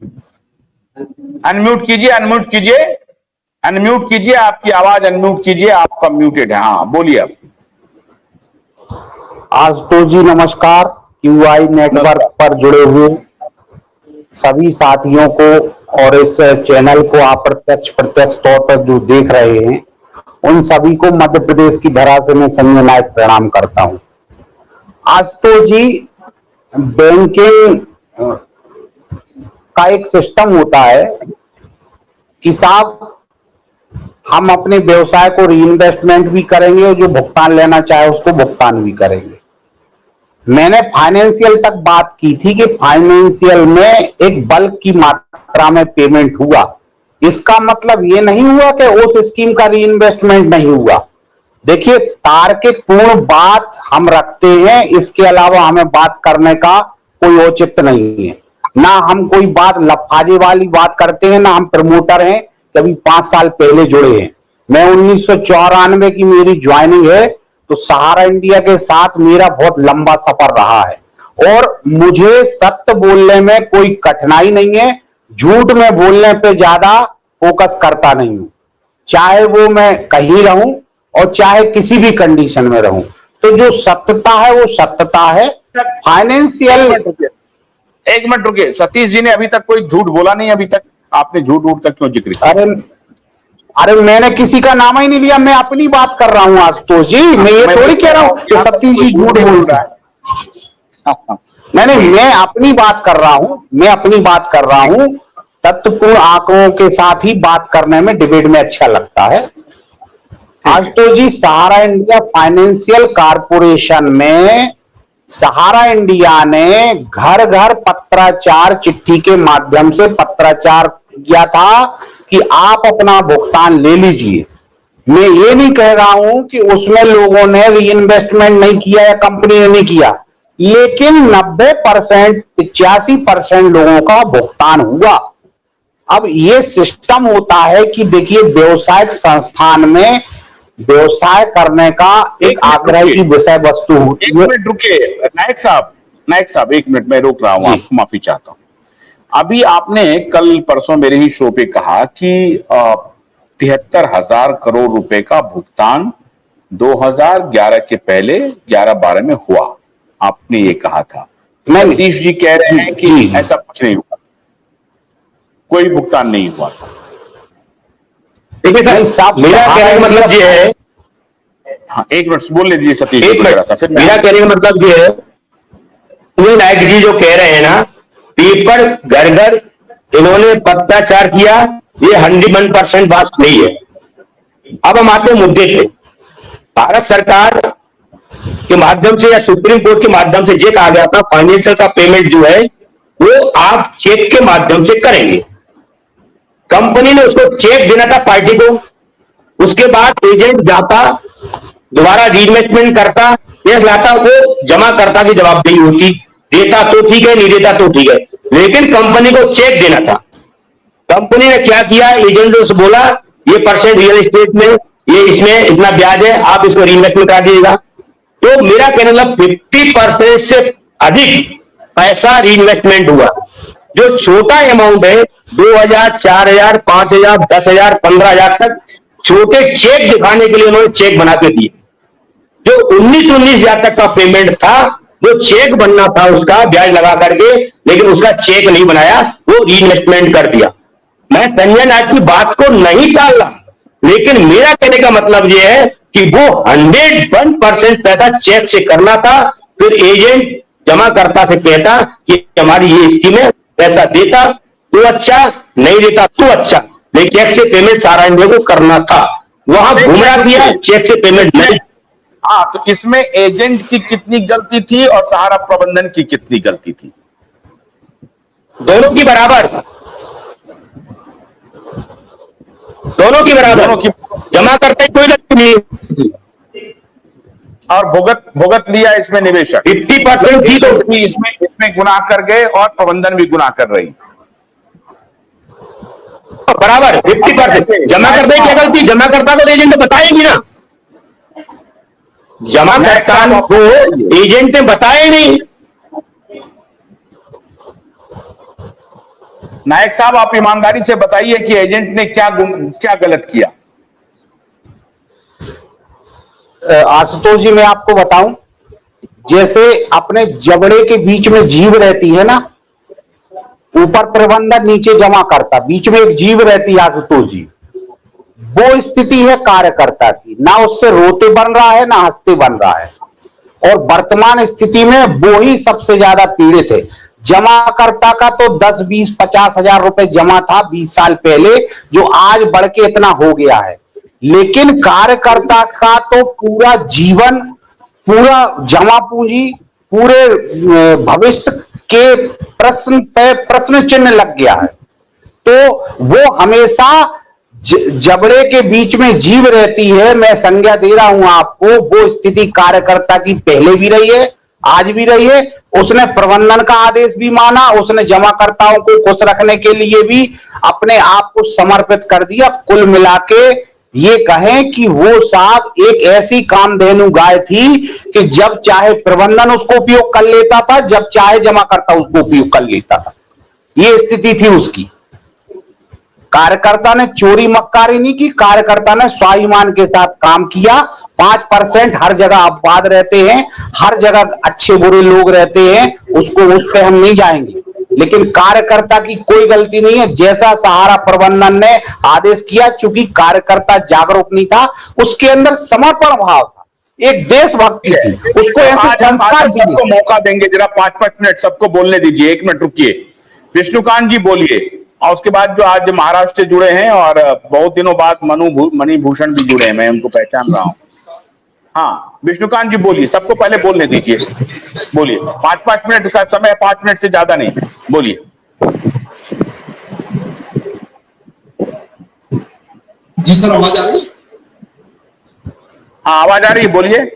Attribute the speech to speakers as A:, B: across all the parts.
A: Unmute कीजिए, unmute कीजिए, unmute कीजिए, आपकी आवाज अनम्यूट कीजिए, आपका म्यूटेड है। हाँ बोलिए आप।
B: आशुतोष जी नमस्कार। क्यूआई नेटवर्क पर जुड़े हुए सभी साथियों को और इस चैनल को अप्रत्यक्ष प्रत्यक्ष तौर पर जो देख रहे हैं उन सभी को मध्य प्रदेश की धरा से मैं संजय नायक प्रणाम करता हूं। आशुतोष जी, बैंकिंग का एक सिस्टम होता है कि साहब हम अपने व्यवसाय को रीइन्वेस्टमेंट भी करेंगे और जो भुगतान लेना चाहे उसको भुगतान भी करेंगे। मैंने फाइनेंशियल तक बात की थी कि फाइनेंशियल में एक बल्क की मात्रा में पेमेंट हुआ। इसका मतलब यह नहीं हुआ कि उस स्कीम का रीइन्वेस्टमेंट नहीं हुआ। देखिए, तार्किकपूर्ण बात हम रखते हैं, इसके अलावा हमें बात करने का कोई औचित्य नहीं है। ना हम कोई बात लफाजे वाली बात करते हैं, ना हम प्रमोटर हैं, कभी 5 साल पहले जुड़े हैं। मैं 1994 की मेरी ज्वाइनिंग है, तो सहारा इंडिया के साथ मेरा बहुत लंबा सफर रहा है और मुझे सत्य बोलने में कोई कठिनाई नहीं है। झूठ में बोलने पे ज्यादा फोकस करता नहीं हूं, चाहे वो मैं कहीं रहूं और चाहे किसी भी कंडीशन में रहूं। तो जो सत्यता है वो सत्यता है। फाइनेंशियल
A: एक मिनट रुकिए, सतीश जी ने अभी तक कोई झूठ बोला नहीं। अभी तक आपने झूठ का क्यों जिक्र किया?
B: अरे मैंने किसी का नाम ही नहीं लिया, मैं अपनी बात कर रहा हूं आशुतोष जी। मैं ये थोड़ी कह रहा हूं कि सतीश जी झूठ बोल रहा है। नहीं, मैं अपनी बात कर रहा हूं, मैं अपनी बात कर रहा हूं। तत्वपूर्ण आंकड़ों के साथ ही बात करने में, डिबेट में अच्छा लगता है। आशुतोष जी, सहारा इंडिया फाइनेंशियल कॉर्पोरेशन में सहारा इंडिया ने घर घर पत्राचार चिट्ठी के माध्यम से पत्राचार किया था कि आप अपना भुगतान ले लीजिए। मैं ये नहीं कह रहा हूं कि उसमें लोगों ने रीइन्वेस्टमेंट नहीं किया या कंपनी ने नहीं किया, लेकिन 90%, 85% लोगों का भुगतान हुआ। अब ये सिस्टम होता है कि देखिए, व्यवसायिक संस्थान में व्यवसाय करने का एक आग्रह की विषय वस्तु होती है।
A: एक मिनट रुकिए नायक साहब, एक मिनट, मैं रोक रहा हूं आपको, माफी चाहता हूं। अभी आपने कल परसों मेरे ही शो पे कहा कि 73,000 करोड़ रुपए का भुगतान 2011 के पहले 11-12 में हुआ, आपने ये कहा था। सतीश जी कह रहे हैं कि ऐसा कुछ नहीं हुआ, कोई भुगतान नहीं हुआ था।
B: देखिए साहब, मेरा कहने का मतलब ये है,
A: हाँ एक मिनट बोल लीजिए सतीश जी,
B: मेरा कहने का मतलब ये है, नायक जी जो कह रहे हैं ना, पेपर घर घर इन्होंने पत्राचार किया, ये 101% बात नहीं है। अब हम आते हैं मुद्दे पे। भारत सरकार के माध्यम से या सुप्रीम कोर्ट के माध्यम से ये कहा गया था, फाइनेंशियल का पेमेंट जो है वो आप चेक के माध्यम से करेंगे। कंपनी ने उसको चेक देना था पार्टी को, उसके बाद एजेंट जाता, दोबारा रीइन्वेस्टमेंट करता, केस लाता, वो जमा करता की जवाबदेही होती। देता तो ठीक है, नहीं देता तो ठीक है, लेकिन कंपनी को चेक देना था। कंपनी ने क्या किया, एजेंट से बोला ये परसेंट रियल एस्टेट में, ये इसमें इतना ब्याज है, आप इसको रीइन्वेस्टमेंट करा दीजिएगा। तो मेरा कहना मतलब 50% से अधिक पैसा रीइन्वेस्टमेंट हुआ। जो छोटा अमाउंट है 2,000, 4,000, 5,000, 10,000, 15,000 तक छोटे चेक दिखाने के लिए उन्होंने चेक बना के दिए। जो 19,000 तक का पेमेंट था, जो चेक बनना था उसका ब्याज लगा करके, लेकिन उसका चेक नहीं बनाया, वो रीइन्वेस्टमेंट कर दिया। मैं संजय नायक की बात को नहीं टाल रहा, लेकिन मेरा कहने का मतलब यह है कि वो 101% पैसा चेक से करना था, फिर एजेंट जमा करता से कहता कि हमारी ये स्कीम है, पैसा देता तो अच्छा, नहीं देता तो अच्छा, लेकिन चेक से पेमेंट सारा इंडिया को करना था। वहां गुमराह किया, चेक से पेमेंट नहीं।
A: हाँ, तो इसमें एजेंट की कितनी गलती थी और सहारा प्रबंधन की कितनी गलती थी?
B: दोनों की बराबर, दोनों की बराबर। जमा करते कोई गलती नहीं
A: और भुगत लिया इसमें निवेशक
B: 50% थी, तो
A: इसमें गुनाह कर गए और प्रबंधन भी गुनाह कर रही।
B: बराबर 50% जमा करते क्या गलती, जमा करता तो एजेंट बताएंगी ना, जमा करता को एजेंट ने बताया नहीं।
A: नायक साहब, आप ईमानदारी से बताइए कि एजेंट ने क्या गलत किया।
C: आशुतोष जी, मैं आपको बताऊं, जैसे अपने जबड़े के बीच में जीभ रहती है ना, ऊपर प्रबंधन नीचे जमा करता, बीच में एक जीभ रहती है आशुतोष जी, वो स्थिति है कार्यकर्ता की। ना उससे रोते बन रहा है ना हंसते बन रहा है, और वर्तमान स्थिति में वो ही सबसे ज्यादा पीड़ित है। जमाकर्ता का तो 10, 20, 50 हजार रुपए जमा था 20 साल पहले, जो आज बढ़ के इतना हो गया है। लेकिन कार्यकर्ता का तो पूरा जीवन, पूरा जमा पूंजी, पूरे भविष्य के प्रश्न पे प्रश्न चिन्ह लग गया है। तो वो हमेशा जबड़े के बीच में जीव रहती है। मैं संज्ञा दे रहा हूं आपको, वो स्थिति कार्यकर्ता की पहले भी रही है, आज भी रही है। उसने प्रबंधन का आदेश भी माना, उसने जमाकर्ताओं को खुश रखने के लिए भी अपने आप को समर्पित कर दिया। कुल मिला के ये कहें कि वो साहब एक ऐसी कामधेनु गाय थी कि जब चाहे प्रबंधन उसको उपयोग कर लेता था, जब चाहे जमाकर्ता उसको उपयोग कर लेता था। ये स्थिति थी उसकी। कार्यकर्ता ने चोरी मक्कारी नहीं की, कार्यकर्ता ने स्वाभिमान के साथ काम किया। 5% हर जगह अपवाद रहते हैं, हर जगह अच्छे बुरे लोग रहते हैं, उस पे हम नहीं जाएंगे, लेकिन कार्यकर्ता की कोई गलती नहीं है। जैसा सहारा प्रबंधन ने आदेश किया, चूंकि कार्यकर्ता जागरूक नहीं था, उसके अंदर समर्पण भाव था, एक देशभक्ति थी, उसको ऐसे संस्कार भी
A: सबको मौका देंगे, जरा 5-5 मिनट सबको बोलने दीजिए। 1 मिनट रुकिए, विष्णुकांत जी बोलिए, और उसके बाद जो आज महाराष्ट्र से जुड़े हैं और बहुत दिनों बाद मणिभूषण भी जुड़े हैं, मैं उनको पहचान रहा हूं। हाँ विष्णुकांत जी बोलिए, सबको पहले बोलने दीजिए, बोलिए। 5-5 मिनट का समय, 5 मिनट से ज्यादा नहीं, बोलिए।
D: जी सर, आवाज आ रही है?
A: हाँ आवाज आ रही है, बोलिए।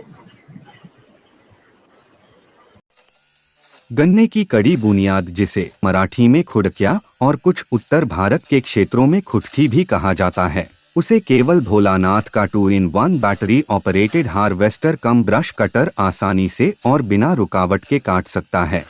E: गन्ने की कड़ी बुनियाद, जिसे मराठी में खुडक्या और कुछ उत्तर भारत के क्षेत्रों में खुटकी भी कहा जाता है, उसे केवल भोलानाथ का 2-in-1 बैटरी ऑपरेटेड हार्वेस्टर कम ब्रश कटर आसानी से और बिना रुकावट के काट सकता है।